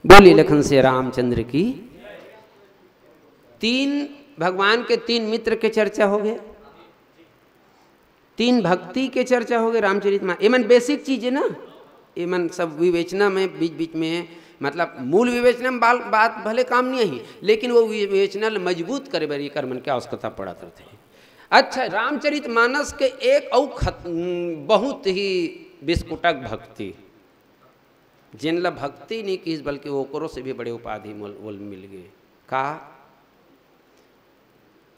बोली लखन से रामचंद्र की। भगवान के 3 मित्र के चर्चा हो गए, 3 भक्ति के चर्चा हो गए रामचरितमानस। एमन बेसिक चीज है ना, एमन सब विवेचना में बीच बीच में, मतलब मूल विवेचना में बात भले काम नहीं आई, लेकिन वो विवेचना मजबूत करे बरी कर मन क्या उसकता पड़ा थे। अच्छा, रामचरितमानस के एक बहुत ही बिस्कुटक भक्ति, जिनला भक्ति नहीं की बल्कि ओकरों से भी बड़े उपाधि मोल मिल गए। का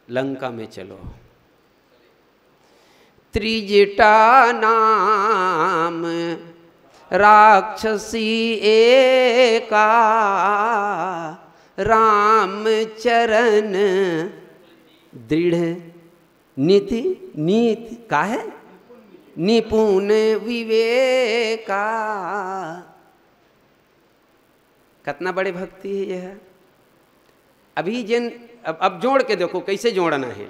लंका में चलो, त्रिजटा नाम राक्षसी एका, राम चरण दृढ़ नीति का है निपुण विवेका। कितना बड़े भक्ति है यह। अभी जिन अब जोड़ के देखो कैसे जोड़ना है।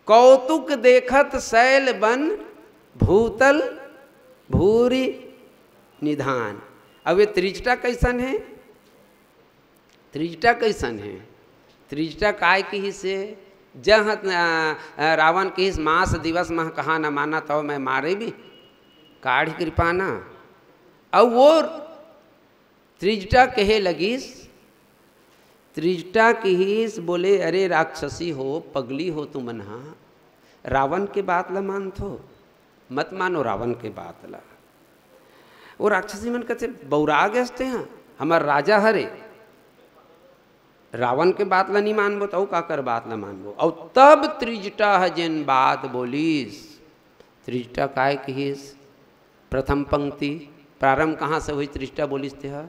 कौतुक देखत शैल बन भूतल भूरि निधान। अब ये त्रिजटा कैसन है, त्रिजटा कैसन है, त्रिजटा काय की ही से जह रावण की मास दिवस मह कहा न माना तो मैं मारे भी काढ़ कृपाना। अब वो त्रिजटा कहे लगीस, त्रिजटा कहीस बोले अरे राक्षसी हो, पगली हो तुम मन्हा, रावण के बात ला मान थो, मत मानो रावण के बात ला। वो राक्षसी मन कहते बौरा गए हैं, हमार राजा हरे, रावण के बात ला नहीं मानबो तो का कर बात ला मानबो। और तब त्रिजटा है जिन बात बोलीस, त्रिजटा काय कहीस, प्रथम पंक्ति प्रारंभ कहाँ से हुई त्रिजटा बोलीस थे।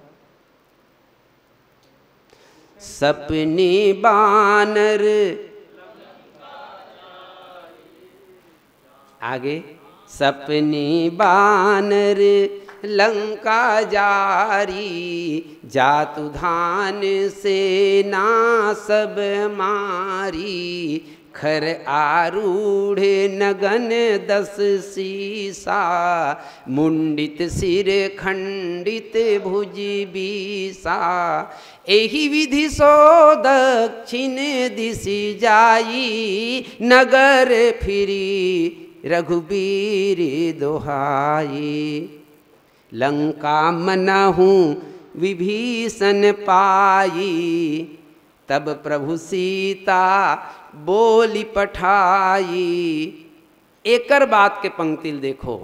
सपने बानर, आगे सपने बानर लंका जारी, जातु धान सेना सब मारी, खर आरूढ़ नगन 10 सीसा, मुंडित सिर खंडित भुज बीसा, एहि विधि सो दक्षिण दिशि जाई, नगर फिरी रघुबीर दोहाई, लंका मनहु विभीषण पाई, तब प्रभु सीता बोली पठाई। एकर बात के पंक्ति देखो,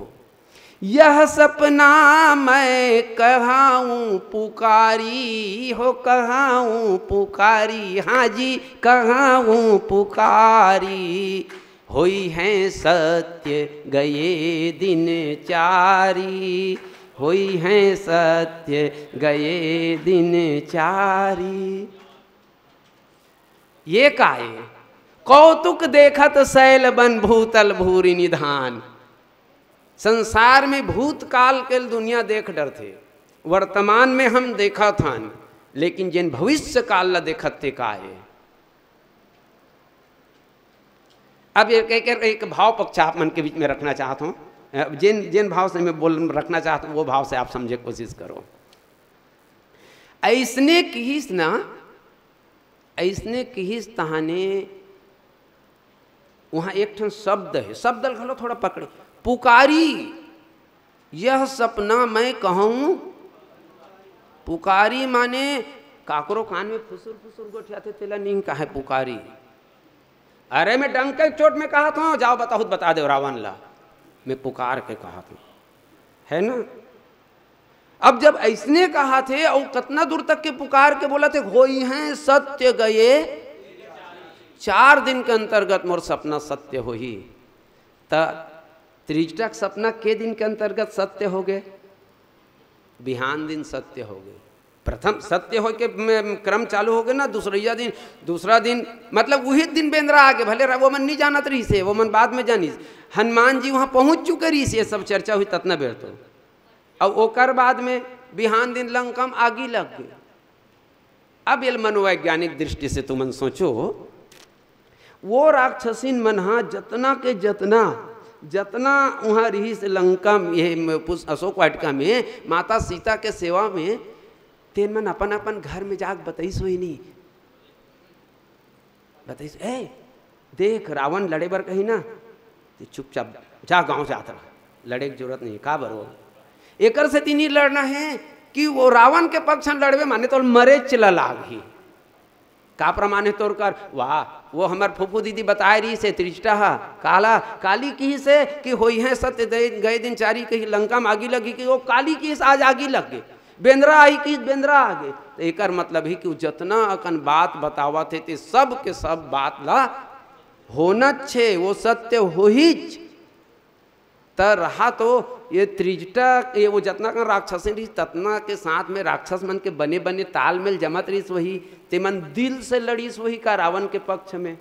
यह सपना मैं कहाऊं पुकारी हो, कहाऊं पुकारी, हाँ जी कहाऊं पुकारी, होई हैं सत्य गए दिन चारी, होई हैं सत्य गए दिन चारी। ये काहे कौतुक देखत शैल बन भूतल भूरि निधान। संसार में भूतकाल के दुनिया देख डर थे, वर्तमान में हम देखा था, लेकिन जिन भविष्य काल ला देखत थे काहे। अब एक भाव पक्ष आप मन के बीच में रखना चाहता हूँ, जिन भाव से मैं बोल रखना चाहता हूँ वो भाव से आप समझे कोशिश करो। ऐसने किहिस ना, ऐसने किहिस तहाने वहाँ एक ठन शब्द है, शब्द घलो थोड़ा पकड़े, पुकारी। यह सपना मैं कहूँ, पुकारी माने काकरो कान में फुसुर फुसुर गोठियाते तेला नींग का है पुकारी। अरे मैं डंक के चोट में कहा था, जाओ बताओ बता दे रावण ला, मैं पुकार के कहा था, है ना। अब जब ऐसने कहा थे और कितना दूर तक के पुकार के बोला थे, होई हैं सत्य गए 4 दिन के अंतर्गत मोर सपना सत्य हो ही। त्रिजटा सपना के दिन के अंतर्गत सत्य हो गए, बिहान दिन सत्य हो गए। प्रथम सत्य हो के क्रम चालू हो गए ना, दूसरा दिन मतलब वही दिन बेंद्रा आगे, भले वो मन नहीं जानत रही से, वो मन बाद में जानी। हनुमान जी वहाँ पहुँच चुके रही से, सब चर्चा हुई ततना बेर तो। अब ओकर बाद में बिहान दिन लंकम आगी लग गई। अब ये मनोवैज्ञानिक दृष्टि से तुम सोचो, वो राक्षसीन मनहा जतना के जतना वहाँ रही से लंका में, अशोक वाटिका में माता सीता के सेवा में, तेन मन अपन अपन घर में जाग बताइस हुई नहीं, बताइस ए देख रावण लड़े बर कही ना, तो चुपचाप जा गांव जाता रहा, लड़े की जरूरत नहीं। का बरो एकर से तीन ही लड़ना है कि वो रावण के पक्ष में लड़वे माने तो मरे चला लाग ही का प्रमाण है तोर कर। वाह वो हमार फूफू दीदी बताए रही से त्रिष्टा काला काली की से कि होई है सत्य गए दिन चारी कही लंका में आगी लगी कि वो काली की आज आगी लग गई, बेंद्रा आई कि बेंद्रा आगे। तो एकर मतलब ही कि जितना अकन बात बतावा थे ते सब के सब बात ला होना छे, वो सत्य हो ही त रहा। तो ये त्रिजटा ये वो जितना का राक्षस रही ततना के साथ में राक्षस मन के बने बने तालमेल जमत रही वही ते मन दिल से लड़ीस वही का रावण के पक्ष में।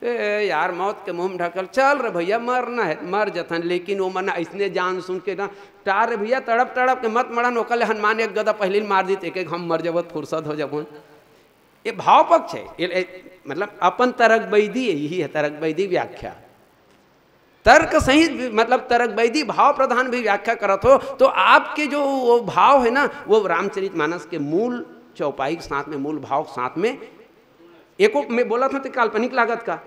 ए यार मौत के मुंह में ढकल चल रे भैया मरना है मर जथन, लेकिन वो मन ऐसने जान सुन के ना टार रे भैया तड़प तड़प के मत मरन। ओकल हनुमान एक गदा पहले मार दी एक हम मर जब फुर्सत हो जब। ये भाव पक्ष है, ये मतलब अपन तरक बैदी यही है तरक बैदी व्याख्या। तर्क सहित मतलब तर्क वैदी भाव प्रधान भी व्याख्या करत हो तो आपके जो वो भाव है ना वो रामचरितमानस के मूल चौपाई के साथ में मूल भाव के साथ में एको में बोला था काल्पनिक लागत का,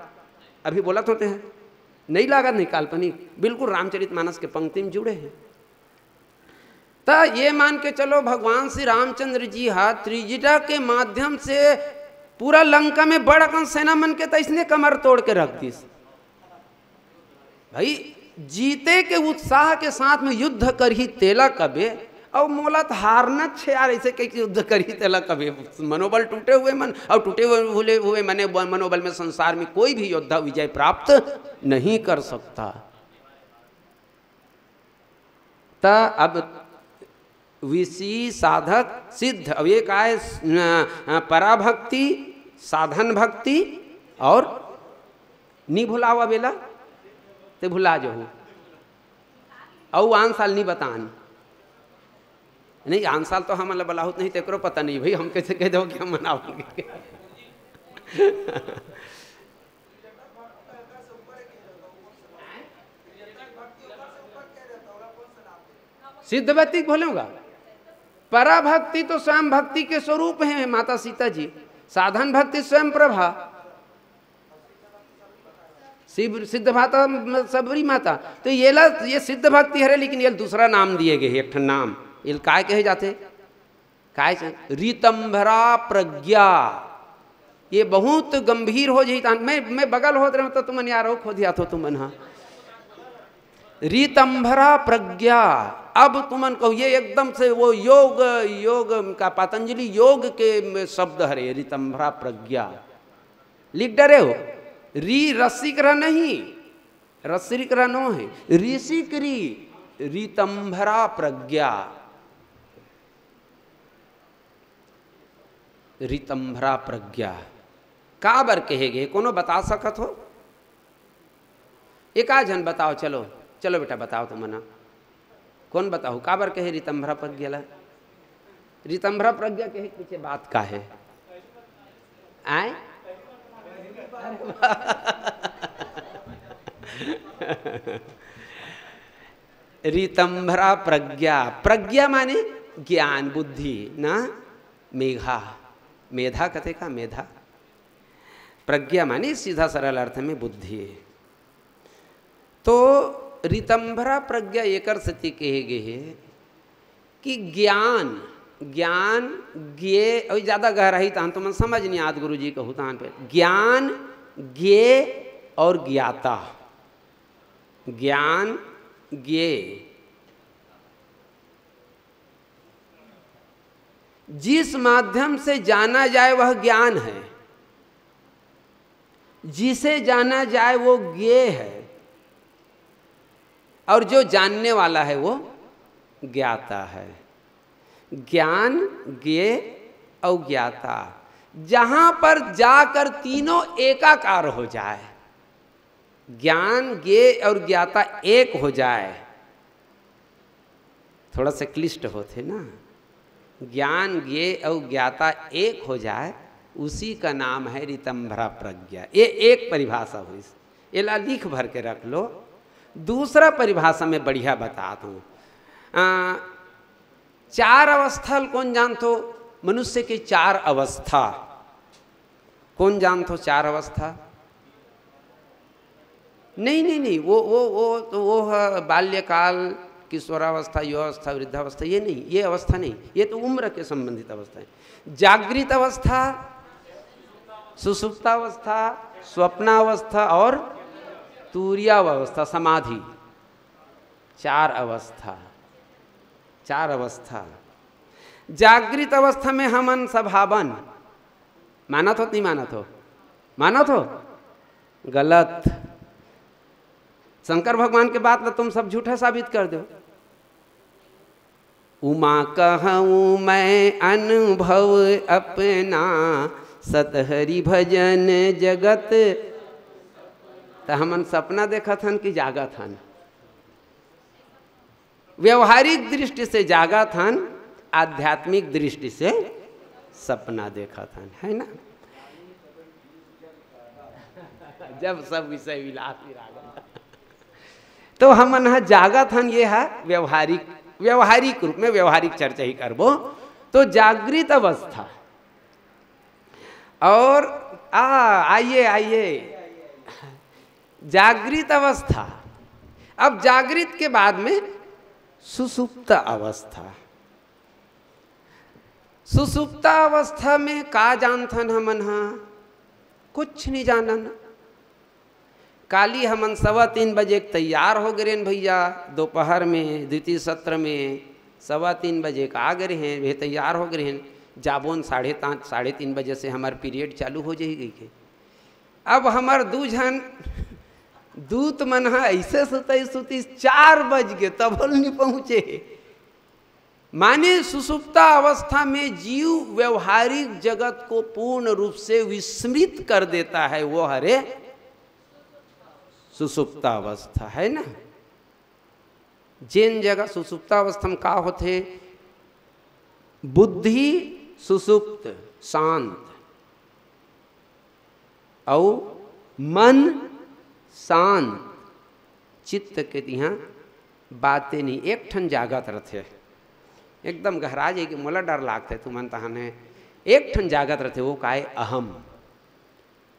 अभी बोला होते हैं नहीं लागत नहीं काल्पनिक, बिल्कुल रामचरितमानस के पंक्ति में जुड़े हैं। तो ये मान के चलो भगवान श्री रामचंद्र जी त्रिजटा के माध्यम से पूरा लंका में बड़ा सेना मन के तो इसने कमर तोड़ के रख दी भाई। जीते के उत्साह के साथ में युद्ध कर ही तेला कबे और मोला तो हारना छे यार ऐसे कैसे युद्ध कर ही तेला कबे। मनोबल टूटे हुए मन और टूटे हुए मने मनोबल में संसार में कोई भी योद्धा विजय प्राप्त नहीं कर सकता। ता अब विषी साधक सिद्ध अब ये का है पराभक्ति साधन भक्ति और नहीं भुलावा बेला ते भुला जो और आन साल नहीं बतान नहीं आन साल तो हम बलाहुत नहीं तेकरो पता नहीं भाई हम कैसे कह दो कि हम मनाओगे। सिद्ध भक्ति बोलूंगा पराभक्ति तो स्वयं भक्ति के स्वरूप है माता सीता जी, साधन भक्ति स्वयं प्रभा सिद्ध माता सबरी माता। तो ये सिद्ध भक्ति है लेकिन ये दूसरा नाम दिए गए एक नाम ये काय कहे जाते काय रीतंभरा प्रज्ञा। ये बहुत गंभीर हो जाता मैं बगल होत रहे तो तुमन यार खो दिया तो तुमन हाँ रीतंभरा प्रज्ञा। अब तुमन कहो ये एकदम से वो योग का पतंजलि योग के शब्द है रीतंभरा प्रज्ञा। लिख डरे हो री रसिक रह नहीं रसिक रह नो है ऋषिक रीतंभरा प्रज्ञा रीतंभरा प्रज्ञा का बर कहेगे कोनो बता सकत हो एक आजन बताओ चलो चलो बेटा बताओ तो मना कौन बताओ का बर कहे रीतंभरा प्रज्ञा ला रीतंभरा प्रज्ञा के पीछे बात का है आए रीतंभरा प्रज्ञा प्रज्ञा माने ज्ञान बुद्धि ना मेघा मेधा कथे का मेधा प्रज्ञा माने सीधा सरल अर्थ में बुद्धि। तो रीतंभरा प्रज्ञा एकर सती कहे गए है कि ज्ञान ज्ञान ज्ञे और ज़्यादा गहराई तान तो मैं समझ नहीं आद गुरु जी कहूँ तान पे ज्ञान ज्ञे और ज्ञाता ज्ञान ज्ञे जिस माध्यम से जाना जाए वह ज्ञान है, जिसे जाना जाए वो ज्ञेय है और जो जानने वाला है वो ज्ञाता है। ज्ञान ज्ञेय और ज्ञाता जहां पर जाकर तीनों एकाकार हो जाए ज्ञान ज्ञेय और ज्ञाता एक हो जाए थोड़ा सा क्लिष्ट होते ना ज्ञान ज्ञेय और ज्ञाता एक हो जाए उसी का नाम है रीतंभरा प्रज्ञा। ये एक परिभाषा हुई ये ला लिख भर के रख लो। दूसरा परिभाषा में बढ़िया बताता हूँ चार अवस्था कौन जानतो मनुष्य के 4 अवस्था। कौन जानतो 4 अवस्था? नहीं, वो है बाल्यकाल, किशोरावस्था, युवावस्था, वृद्धावस्था, ये नहीं, ये अवस्था नहीं, ये तो उम्र के संबंधित अवस्था है। जागृत अवस्था, सुसुप्तावस्था, स्वप्नावस्था और तुरीयावस्था, समाधि। 4 अवस्था, 4 अवस्था। जागृत अवस्था में हमन सभावन, मानत हो नहीं मानत हो? मानत हो? गलत। शंकर भगवान के बात ना तुम सब झूठा साबित कर दो। उमा कहूँ मैं अनुभव अपना, सतहरि भजन जगत। तो हमन सपना देखा थन कि जागा थन? व्यवहारिक दृष्टि से जागा थन, आध्यात्मिक दृष्टि से सपना देखा थन, है ना? जब सब विषय विलास तो हमन जागा थन, ये है व्यवहारिक रूप में, व्यवहारिक चर्चा ही करबो। तो जागृत अवस्था और आइए जागृत अवस्था। अब जागृत के बाद में सुसुप्त अवस्था। सुसुप्त अवस्था में का जानथन हमन? कुछ नहीं जानन। काली हमन 3:15 बजे तैयार हो गए भैया, दोपहर में द्वितीय सत्र में 3:15 बजे का आ गए हैं, वे तैयार हो गए हैं। जाबोन 3:30 बजे से हमार पीरियड चालू हो जाएगी के। अब हमार 2 जन दूत मन ऐसे सुती 4 बज गए तब नहीं पहुँचे। माने सुसुप्ता अवस्था में जीव व्यवहारिक जगत को पूर्ण रूप से विस्मृत कर देता है, वो हरे सुसुप्ता अवस्था है ना। जिन जगह सुसुप्ता अवस्था में का होते? बुद्धि सुसुप्त शांत और मन शांत, चित्त के यहाँ बातें नहीं, एक ठन जागत रहते, एकदम गहरा जाए कि मोला डर लागते तुमन तहाने। एक ठन जागत रहते, वो का है अहम।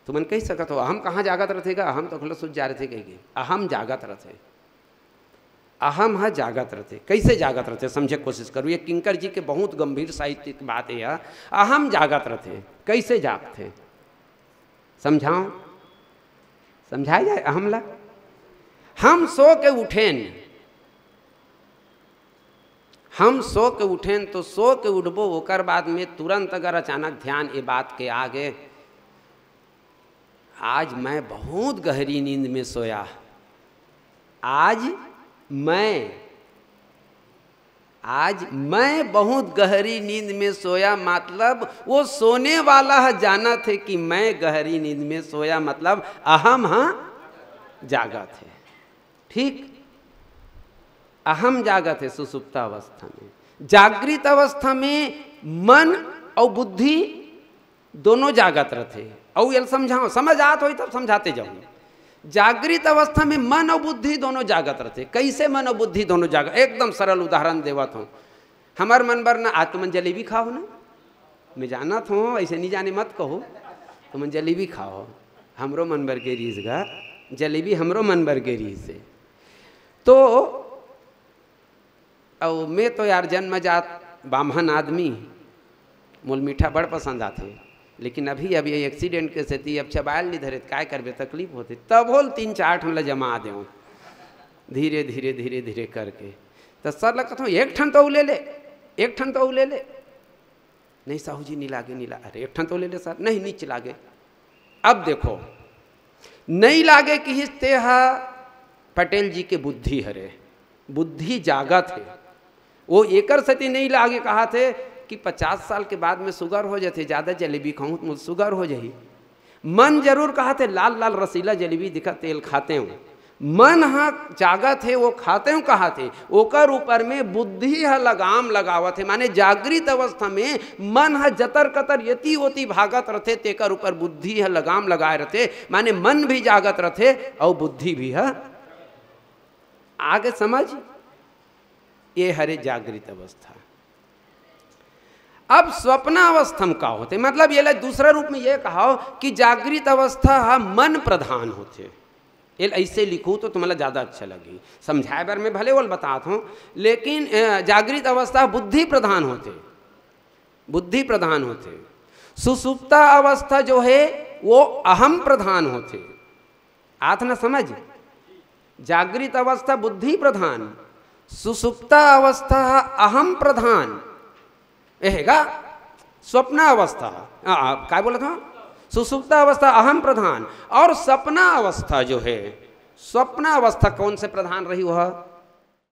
तुमन कह सकत हो अहम कहाँ जागत रहेगा? अहम तो खुला सोच जा रहे थे कहीं, अहम जागत रहते। अहम है जागत रहते। कैसे जागत रहते समझे कोशिश करूँ। ये किंकर जी के बहुत गंभीर साहित्यिक बात है। अहम जागत रहते, कैसे जागते समझाओ, समझाया जाए अहम ला। हम सो के उठेन, हम सो के उठेन तो सो के उठबो, ओकर बाद में तुरंत अगर अचानक ध्यान ये बात के आगे, आज मैं बहुत गहरी नींद में सोया, आज मैं बहुत गहरी नींद में सोया, मतलब वो सोने वाला है जाना थे कि मैं गहरी नींद में सोया, मतलब अहम जागा थे। ठीक, अहम जागा थे सुसुप्ता अवस्था में। जागृत अवस्था में मन और बुद्धि दोनों जागत रहते। और ये समझाओ, समझ आत हो तब समझाते जाओ। जागृत अवस्था में मन और बुद्धि दोनों जागत रहते। कैसे मन और बुद्धि दोनों जागत? एकदम सरल उदाहरण देवत हूँ। हमार मन बर ना तुमन जलेबी खाओ ना, मैं जानत हूँ, ऐसे नहीं जाने मत कहो, तुमन जलेबी खाओ, हमरो मन बर के रीस गा, जलेबी हमरो मन बर के रीस है। तो और मैं तो यार जन्मजात ब्राह्मण आदमी, मूल मीठा बड़ पसंद आते, लेकिन अभी ये एक्सीडेंट के स्थिति अब चबायल नहीं धरे, काय करबे, तकलीफ होती। तब होल 3-4 ठन ला जमा देव, धीरे धीरे धीरे धीरे करके। तो सर लगा कहता हूँ एक ठन तो ले ले, एक ठन तो ले ले। नहीं साहू जी नहीं लागे, नहीं ला, अरे एक ठन तो ले ले सर, नहीं नीचे लागे। अब देखो नहीं लागे कि हिस्ते पटेल जी के बुद्धि हरे, बुद्धि जागा थे। वो एकर सती नहीं लागे, कहा थे कि 50 साल के बाद में शुगर हो जाते, ज़्यादा जलेबी खाऊं तो मुझे शुगर हो जाही। मन जरूर कहा थे लाल लाल रसीला जलेबी दिखा, तेल खाते हूँ। मन जागा थे, वो खाते हूँ कहा थे, ओकर ऊपर में बुद्धि लगाम लगावत है। माने जागृत अवस्था में मन जतर कतर यति होती भागत रहते, तेकर ऊपर बुद्धि लगाम लगाए रहते। माने मन भी जागत रहते और बुद्धि भी है। आगे समझ, ये हरे जागृत अवस्था। अब स्वप्नावस्थम का होते, मतलब ये दूसरा रूप में ये कहा कि जागृत अवस्था मन प्रधान होते। ये ऐसे लिखूँ तो तुम्हारा ज़्यादा अच्छा लगी, समझाए बार मैं भले वो बताता हूँ, लेकिन जागृत अवस्था बुद्धि प्रधान होते, बुद्धि प्रधान होते। सुसुप्ता अवस्था जो है वो अहम प्रधान होते। आथ ना समझ, जागृत अवस्था बुद्धि प्रधान, सुसुप्ता अवस्था अहम प्रधान, यहेगा स्वप्न अवस्था। क्या बोला था? सुसुप्ता अवस्था अहम प्रधान, और सपना अवस्था जो है, स्वप्न अवस्था कौन से प्रधान रही वह?